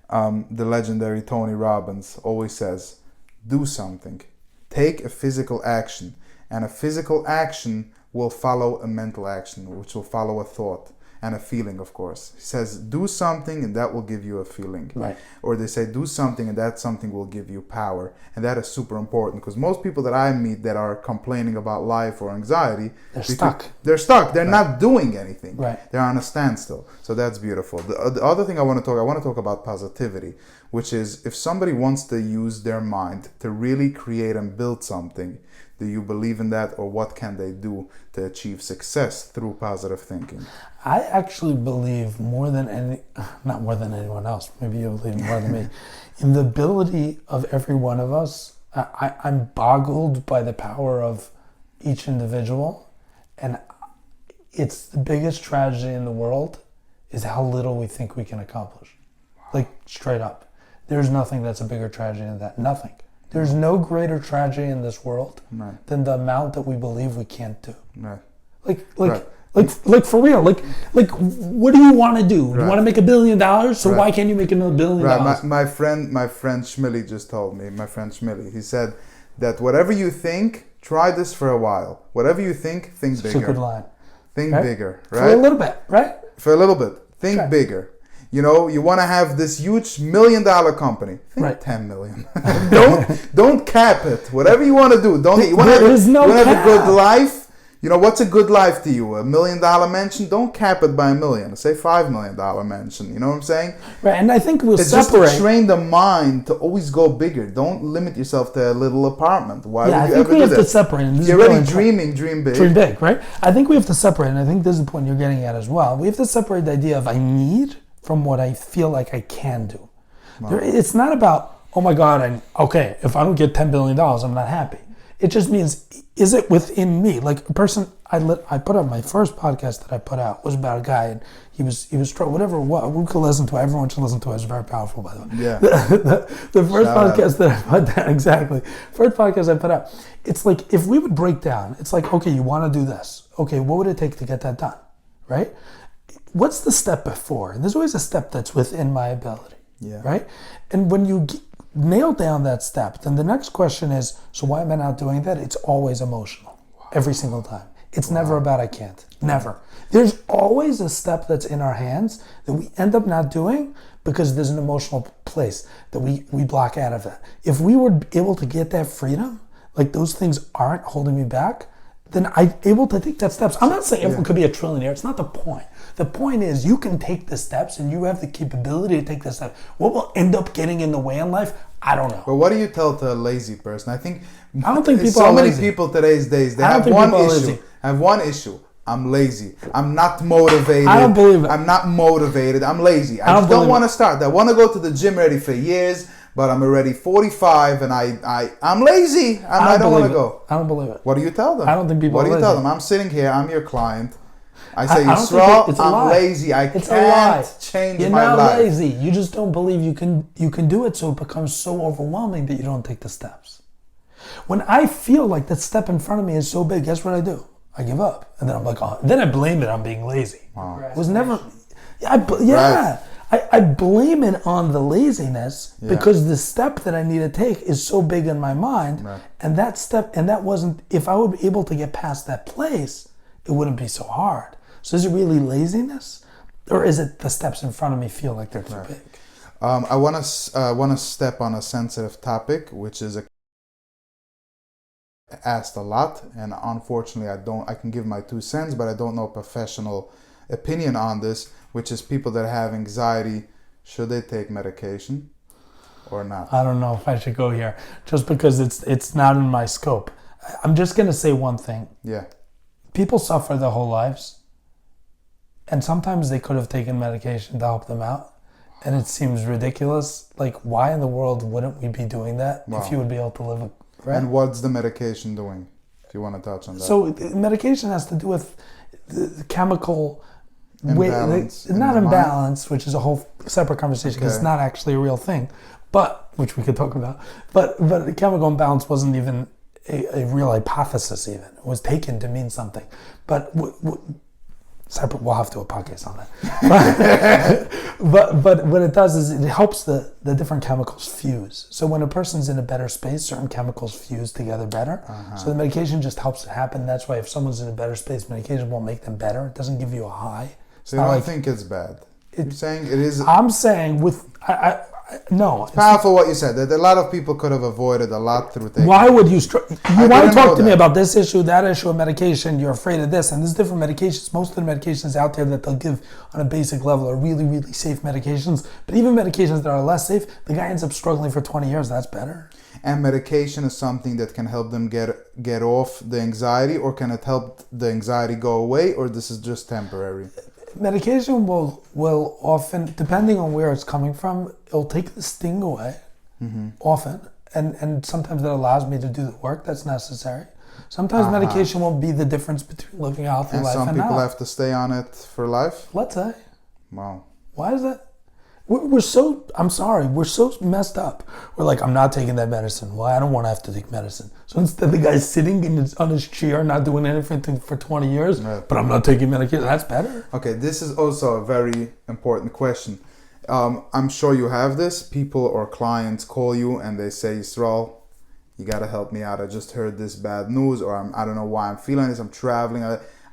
The legendary Tony Robbins always says, do something. Take a physical action. And a physical action will follow a mental action, which will follow a thought and a feeling, of course. He says, do something and that will give you a feeling. Right. Or they say, do something and that something will give you power. And that is super important because most people that I meet that are complaining about life or anxiety, they're stuck. They're not doing anything. Right. They're on a standstill. So that's beautiful. The other thing I want to talk about positivity, which is if somebody wants to use their mind to really create and build something, do you believe in that, or what can they do to achieve success through positive thinking? I actually believe not more than anyone else, maybe you believe more than me, in the ability of every one of us. I'm boggled by the power of each individual, and it's the biggest tragedy in the world is how little we think we can accomplish. Like, straight up. There's nothing that's a bigger tragedy than that. Nothing. There's no greater tragedy in this world than the amount that we believe we can't do. Right. Like for real. Like, what do you want to do? You want to make $1 billion? So why can't you make another $1 billion? Right. My friend Shmili just told me. My friend Shmili, he said that whatever you think, try this for a while. Whatever you think bigger. It's a good line. Think bigger, right? For a little bit, right? For a little bit. Think bigger. You want to have this huge $1 million company. Think 10 million. don't cap it. Whatever you want to do. You want to have a good life. What's a good life to you? $1 million mansion? Don't cap it by $1 million. Say $5 million mansion. You know what I'm saying? Right. And I think it's just to train the mind to always go bigger. Don't limit yourself to a little apartment. Why would you ever do that? I think we have to separate. You're already dreaming. Dream big. Dream big, right? I think we have to separate, and I think this is the point you're getting at as well. We have to separate the idea of I need from what I feel like I can do. Wow. It's not about, oh my God, if I don't get $10 billion, I'm not happy. It just means, is it within me? Like a person, I put up my first podcast that I put out was about a guy, and he was whatever. What we could listen to, everyone should listen to it. It's very powerful, by the way. Yeah. The first podcast that I put down, exactly. First podcast I put out. It's like if we would break down. It's like, okay, you want to do this. Okay, what would it take to get that done? Right? What's the step before? And there's always a step that's within my ability. Yeah. Right? And when you nail down that step, then the next question is, so why am I not doing that? It's always emotional. Wow. Every single time. It's never about I can't. Never. There's always a step that's in our hands that we end up not doing because there's an emotional place that we block out of that. If we were able to get that freedom, like those things aren't holding me back, then I'm able to take that steps. I'm not saying everyone could be a trillionaire. It's not the point. The point is you can take the steps and you have the capability to take the steps. What will end up getting in the way in life? I don't know. But what do you tell to a lazy person? I don't think people so are many lazy. people today's days, they have one issue. I'm lazy. I'm not motivated. I don't believe it. I'm not motivated. I'm lazy. I just don't want to start. I want to go to the gym ready for years, but I'm already 45 and I'm lazy and I don't want to go. I don't believe it. What do you tell them? I don't think people are lazy. What do you tell them? I'm sitting here. I'm your client. I say, Yisroel, I'm lazy. I can't change my life. You're not lazy. You just don't believe you can do it, so it becomes so overwhelming that you don't take the steps. When I feel like that step in front of me is so big, guess what I do? I give up. And then I'm like, then I blame it on being lazy. Wow. It was never, I blame it on the laziness because the step that I need to take is so big in my mind. Right. And that step, and that wasn't, if I would be able to get past that place, it wouldn't be so hard. So is it really laziness? Or is it the steps in front of me feel like they're too big? I want to step on a sensitive topic, which is asked a lot, and unfortunately I can give my 2 cents, but I don't know professional opinion on this, which is people that have anxiety, should they take medication or not? I don't know if I should go here just because it's not in my scope. I'm just going to say one thing. Yeah. People suffer their whole lives, and sometimes they could have taken medication to help them out, and it seems ridiculous. Like, why in the world wouldn't we be doing that if you would be able to live right? And what's the medication doing, if you want to touch on that? So medication has to do with the chemical imbalance. Not imbalance, which is a whole separate conversation because it's not actually a real thing, but which we could talk about. But the chemical imbalance wasn't even a real hypothesis. Even it was taken to mean something. But separate, we'll have to do a podcast on that. but what it does is it helps the different chemicals fuse. So when a person's in a better space, certain chemicals fuse together better. So the medication just helps it happen. That's why if someone's in a better space, medication won't make them better. It doesn't give you a high. So you don't think it's bad? You're saying it is? I'm saying no. It's powerful what you said. That a lot of people could have avoided a lot through taking. Why would you want to talk to me about this issue, that issue of medication? You're afraid of this, and there's different medications. Most of the medications out there that they'll give on a basic level are really, really safe medications. But even medications that are less safe, the guy ends up struggling for 20 years. That's better. And medication is something that can help them get off the anxiety, or can it help the anxiety go away, or this is just temporary? Medication will often, depending on where it's coming from, it'll take the sting away, often, and sometimes that allows me to do the work that's necessary. Sometimes medication will be the difference between living a healthy life and not. And some people have to stay on it for life? Let's say. Wow. Why is that? We're so messed up. We're like, I'm not taking that medicine. Why? I don't want to have to take medicine. So instead the guy's sitting on his chair, not doing anything for 20 years, but I'm not taking medication. That's better. Okay, this is also a very important question. I'm sure you have this. People or clients call you and they say, Yisroel, you got to help me out. I just heard this bad news, or I don't know why I'm feeling this. I'm traveling.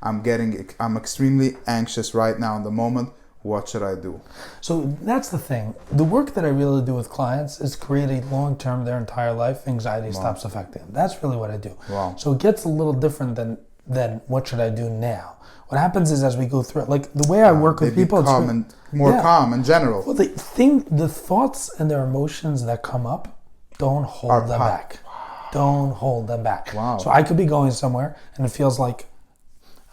I'm extremely anxious right now in the moment. What should I do? So that's the thing. The work that I really do with clients is create a long-term, their entire life, anxiety stops affecting them. That's really what I do. Wow. So it gets a little different than what should I do now. What happens is as we go through it, like the way I work with people, it's more calm in general. Well, the thoughts and their emotions that come up, don't hold them back. Don't hold them back. Wow. So I could be going somewhere and it feels like,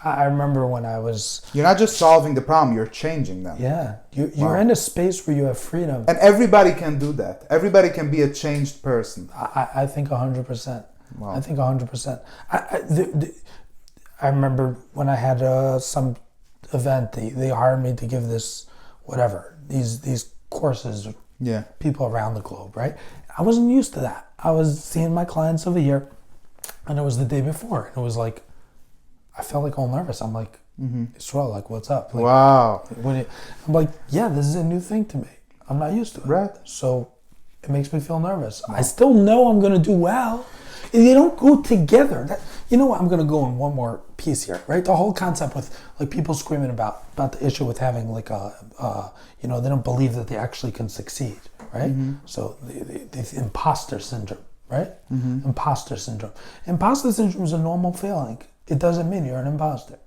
I remember when I was... You're not just solving the problem, you're changing them. Yeah. You're in a space where you have freedom. And everybody can do that. Everybody can be a changed person. I think 100%. Wow. I think 100%. I remember when I had some event, they hired me to give this, whatever, these courses, people around the globe, right? I wasn't used to that. I was seeing my clients over here, and it was the day before, and it was like, I felt like all nervous. I'm like, Yisroel, like, what's up? Like, wow. I'm like, yeah, this is a new thing to me. I'm not used to it. Right. So it makes me feel nervous. I still know I'm going to do well. They don't go together. You know what? I'm going to go in one more piece here, right? The whole concept with like people screaming about the issue with having like they don't believe that they actually can succeed, right? So the imposter syndrome, right? Imposter syndrome. Imposter syndrome is a normal feeling. It doesn't mean you're an imposter.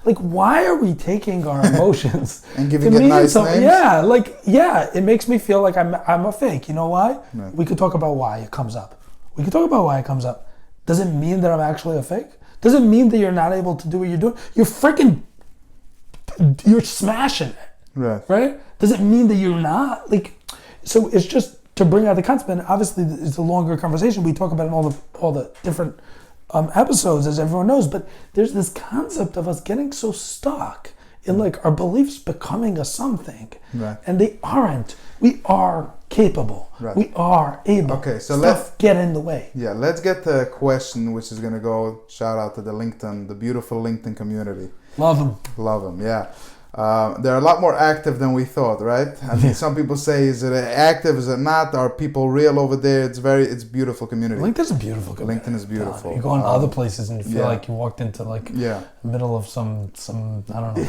Like, why are we taking our emotions and giving it nice names? Yeah, it makes me feel like I'm a fake. You know why? Right. We could talk about why it comes up. Does it mean that I'm actually a fake? Does it mean that you're not able to do what you're doing? You're smashing it. Right? Does it mean that you're not? Like, so it's just to bring out the concept, and obviously it's a longer conversation. We talk about it in all the different episodes, as everyone knows, but there's this concept of us getting so stuck in like our beliefs becoming a something, and they aren't. We are capable. We are able. Okay, so let's get in the way. Yeah, let's get the question, which is gonna go shout out to the beautiful LinkedIn community. Love them. Yeah. They're a lot more active than we thought, right? I mean, some people say, is it active, is it not? Are people real over there? It's beautiful community. LinkedIn's a beautiful community. LinkedIn is beautiful. You go into other places and you feel like you walked into like middle of some I don't know.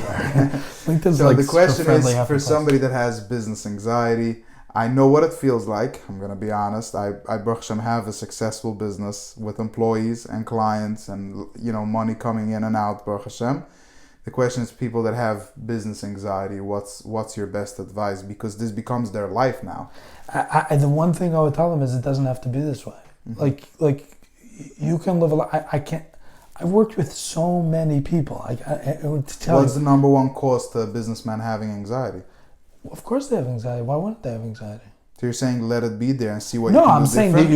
LinkedIn's so like the question friendly, is for somebody that has business anxiety. I know what it feels like. I'm going to be honest. I Baruch Hashem, have a successful business with employees and clients and, money coming in and out, Baruch Hashem. The question is people that have business anxiety, what's your best advice? Because this becomes their life now. The one thing I would tell them is it doesn't have to be this way. Like you can live a life. I can't. I've worked with so many people. I would tell What's the number one cause to a businessman having anxiety? Well, of course they have anxiety. Why wouldn't they have anxiety? So you're saying let it be there and see what you can do. No, I'm saying that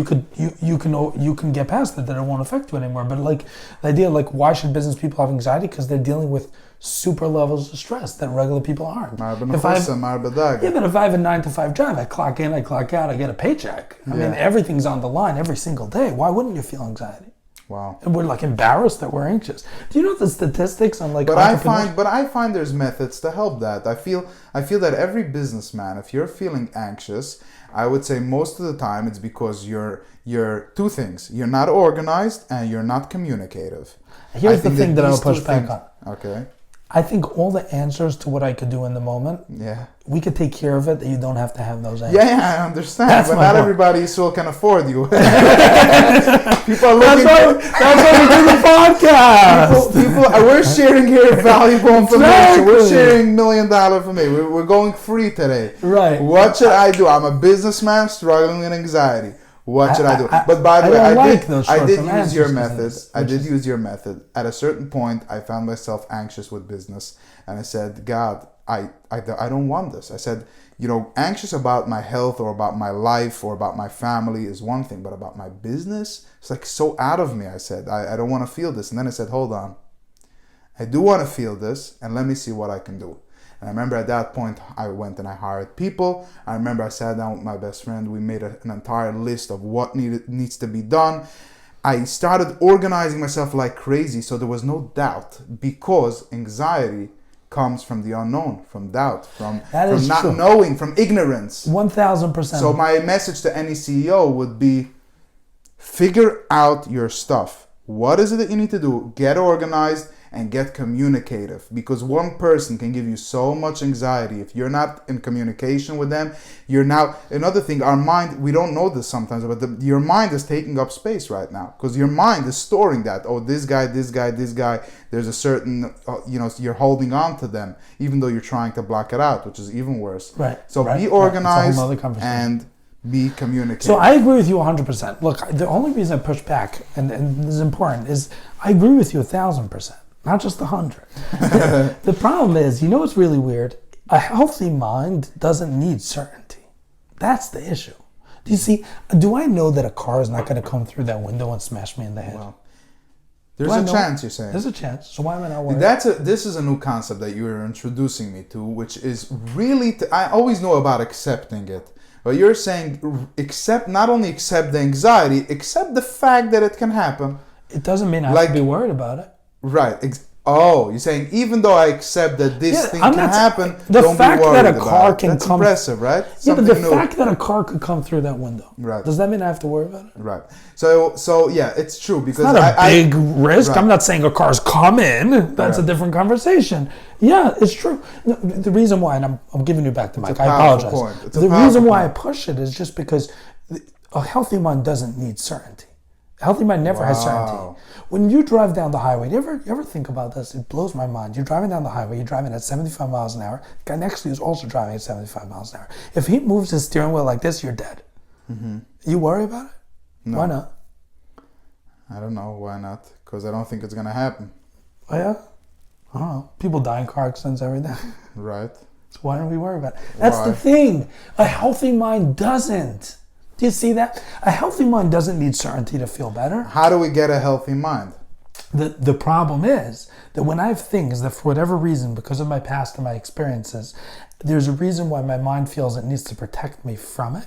you can get past it, that it won't affect you anymore. But like the idea, like why should business people have anxiety? Because they're dealing with super levels of stress that regular people aren't. But if I have a 9-to-5 job, I clock in, I clock out, I get a paycheck. I mean, everything's on the line every single day. Why wouldn't you feel anxiety? Wow. And we're like embarrassed that we're anxious. Do you know the statistics on like? But I find there's methods to help that. I feel that every businessman, if you're feeling anxious, I would say most of the time it's because you're two things. You're not organized and you're not communicative. Here's the thing that I'll push back on. Okay. I think all the answers to what I could do in the moment, we could take care of it, that you don't have to have those answers. Yeah, I understand. But not everybody still can afford you. People are looking that's why we do the podcast. People, we're sharing here valuable information. Exactly. We're sharing $1 million information. We're going free today. Right. What should I do? I'm a businessman struggling with anxiety. What should I do? But by the way, I did use your method. I did use your method. At a certain point, I found myself anxious with business. And I said, God, I don't want this. I said, anxious about my health or about my life or about my family is one thing. But about my business, it's like so out of me. I said, I don't want to feel this. And then I said, hold on. I do want to feel this. And let me see what I can do. And I remember at that point, I went and I hired people. I remember I sat down with my best friend. We made an entire list of what needs to be done. I started organizing myself like crazy, so there was no doubt, because anxiety comes from the unknown, from doubt, from not knowing, from ignorance. 1,000%. So my message to any CEO would be, figure out your stuff. What is it that you need to do? Get organized and get communicative, because one person can give you so much anxiety. If you're not in communication with them, you're now, another thing, our mind, we don't know this sometimes, but your mind is taking up space right now, because your mind is storing that. Oh, this guy, there's a certain, you're holding on to them, even though you're trying to block it out, which is even worse. Right. So be organized and be communicative. So I agree with you 100%. Look, the only reason I push back, and this is important, is I agree with you 1,000%. Not just 100. The problem is, what's really weird? A healthy mind doesn't need certainty. That's the issue. Do you see? Do I know that a car is not going to come through that window and smash me in the head? Well, there's a chance, you're saying. There's a chance. So why am I not worried? This is a new concept that you're introducing me to, which is really... I always know about accepting it. But you're saying not only accept the anxiety, accept the fact that it can happen. It doesn't mean I have to be worried about it. Right. You're saying even though I accept that this thing can happen, the don't fact be worried that a car can That's come... impressive, right? Yeah, but the fact that a car could come through that window, right? Does that mean I have to worry about it? Right. So yeah, it's true because it's not a big risk. Right. I'm not saying a car's come in. That's a different conversation. Yeah, it's true. No, the reason why, and I'm giving you back to Mike. I apologize. The reason why I push it is just because a healthy mind doesn't need certainty. A healthy mind never has certainty. When you drive down the highway, you ever think about this? It blows my mind. You're driving down the highway, you're driving at 75 miles an hour. The guy next to you is also driving at 75 miles an hour. If he moves his steering wheel like this, you're dead. Mm-hmm. You worry about it? No. Why not? I don't know. Why not? Because I don't think it's going to happen. Oh, yeah? I don't know. People die in car accidents every day. Right. So why don't we worry about it? That's the thing. A healthy mind doesn't. Do you see that? A healthy mind doesn't need certainty to feel better. How do we get a healthy mind? The problem is that when I have things that for whatever reason, because of my past and my experiences, there's a reason why my mind feels it needs to protect me from it,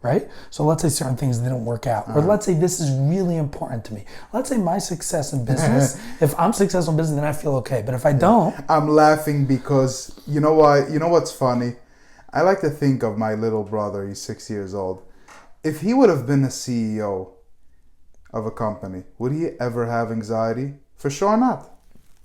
right? So let's say certain things didn't work out. Or let's say this is really important to me. Let's say my success in business, if I'm successful in business, then I feel okay. But if I don't... I'm laughing because, you know why? You know what's funny? I like to think of my little brother. He's 6 years old. If he would have been a CEO of a company, would he ever have anxiety? For sure not.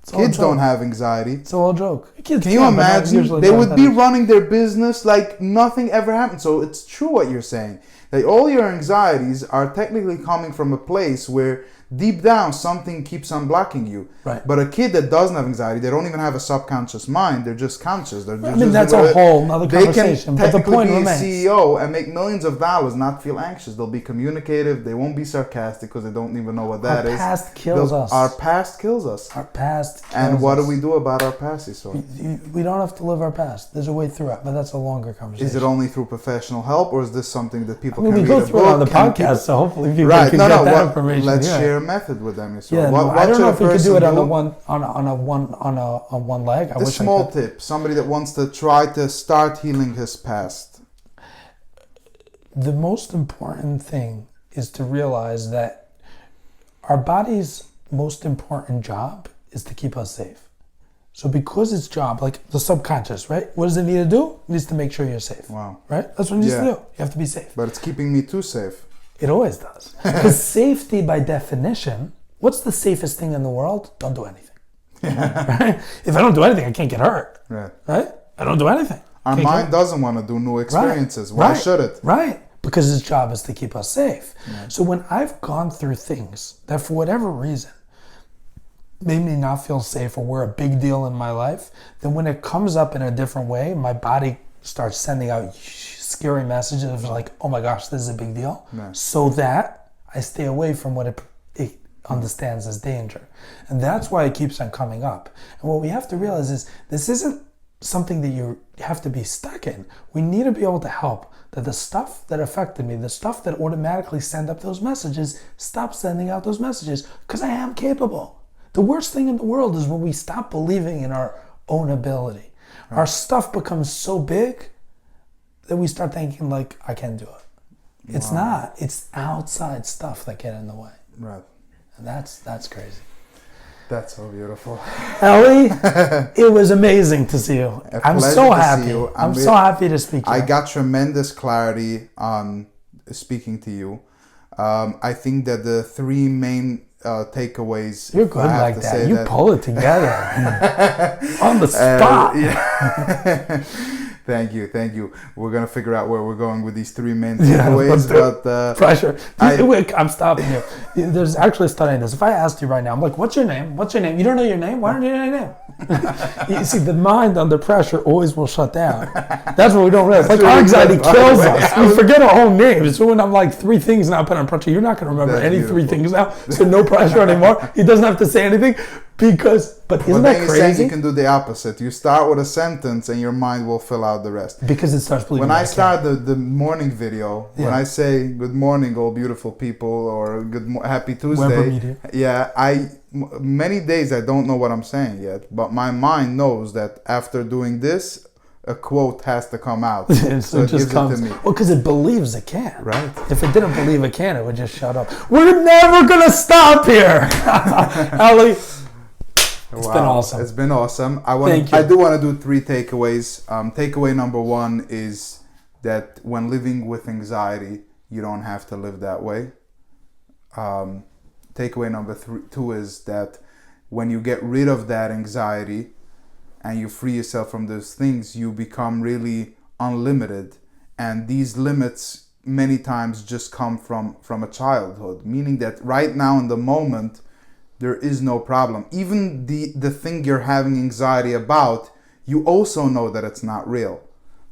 Kids don't have anxiety. It's all a joke. Can you imagine? They would be running their business like nothing ever happened. So it's true what you're saying. That all your anxieties are technically coming from a place where deep down something keeps on blocking you. Right. But a kid that doesn't have anxiety, they don't even have a subconscious mind. They're just conscious. That's a whole other conversation. They can but the point be remains. a CEO and make millions of dollars, not feel anxious. They'll be communicative. They won't be sarcastic because they don't even know what that is. Our past kills us. Our past kills us. Our past kills And what us. do we do about our past, Yisroel? We don't have to live our past. There's a way through it, but that's a longer conversation. Is it only through professional help, or is this something that people can read? We go through it on the podcast, so hopefully people can get that information. Let's share a method with them. So yeah, I don't know if we could do it on one leg. A small tip: somebody that wants to try to start healing his past. The most important thing is to realize that our body's most important job is to keep us safe. So because its job, like the subconscious, right? What does it need to do? It needs to make sure you're safe. Wow. Right? That's what it needs to do. You have to be safe. But it's keeping me too safe. It always does. Because safety, by definition, what's the safest thing in the world? Don't do anything. Right? If I don't do anything, I can't get hurt. Right? I don't do anything. Our mind doesn't want to do new experiences. Why should it? Right. Because its job is to keep us safe. So when I've gone through things that for whatever reason made me not feel safe or were a big deal in my life, then when it comes up in a different way, my body starts sending out scary messages of like, oh my gosh, this is a big deal. So that I stay away from what it understands as danger. And that's why it keeps on coming up. And what we have to realize is this isn't something that you have to be stuck in. We need to be able to help that the stuff that affected me, the stuff that automatically send up those messages, stop sending out those messages because I am capable. The worst thing in the world is when we stop believing in our own ability. Our stuff becomes so big that we start thinking like, I can't do it. It's not. It's outside stuff that get in the way. Right. And that's crazy. That's so beautiful. Eli, it was amazing to see you. I'm so happy. I'm so happy to speak to you. I got tremendous clarity on speaking to you. I think that the three main takeaways. You're good like that. You pull it together on the spot. Thank you. We're gonna figure out where we're going with these three main takeaways. But pressure. I'm stopping you. There's actually a study in this. If I asked you right now, I'm like, "What's your name? What's your name?" You don't know your name. Why don't you know your name? You see, the mind under pressure always will shut down. That's what we don't realize. Like our anxiety kills us. We forget our own names. So when I'm like 3 things now put on pressure, you're not gonna remember any 3 things now. So no pressure anymore. He doesn't have to say anything. But isn't that then crazy? You can do the opposite. You start with a sentence and your mind will fill out the rest. Because it starts believing. When I start the morning video, Yeah. when I say good morning, all beautiful people, or happy Weber Tuesday, Media. yeah, many days I don't know what I'm saying yet, but my mind knows that after doing this, a quote has to come out. So it just comes. Well, because it believes it can. Right. If it didn't believe it can, it would just shut up. We're never going to stop here. Eli, it's been awesome. It's been awesome. Thank you. I do want to do 3 takeaways. Takeaway number 1 is that when living with anxiety, you don't have to live that way. Takeaway number 2 is that when you get rid of that anxiety and you free yourself from those things, you become really unlimited. And these limits many times just come from a childhood, meaning that right now in the moment, there is no problem. Even the thing you're having anxiety about, you also know that it's not real.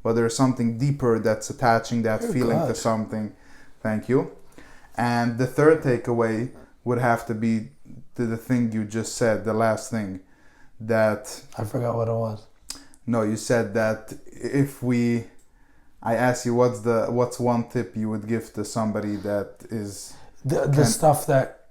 But there's something deeper that's attaching that feeling to something. Thank you. And the third takeaway would have to be the thing you just said, the last thing. That I forgot what it was. No, you said that I asked you what's one tip you would give to somebody that is the stuff that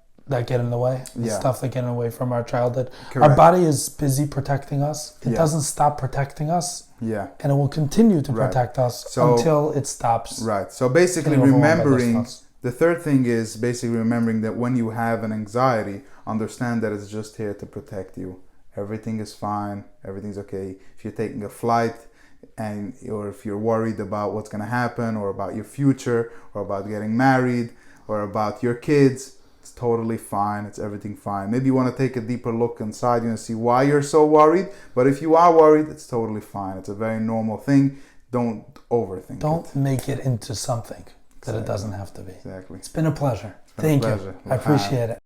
get in the way, stuff that get in the way from our childhood. Correct. Our body is busy protecting us. It doesn't stop protecting us. Yeah. And it will continue to protect us until it stops. Right. So basically remembering, the third thing is basically remembering that when you have an anxiety, understand that it's just here to protect you. Everything is fine. Everything's okay. If you're taking a flight or if you're worried about what's going to happen or about your future or about getting married or about your kids, it's totally fine. It's everything fine. Maybe you want to take a deeper look inside you and see why you're so worried. But if you are worried, it's totally fine. It's a very normal thing. Don't overthink it. Don't make it into something that it doesn't have to be. Exactly. It's been a pleasure. Thank you. I appreciate it.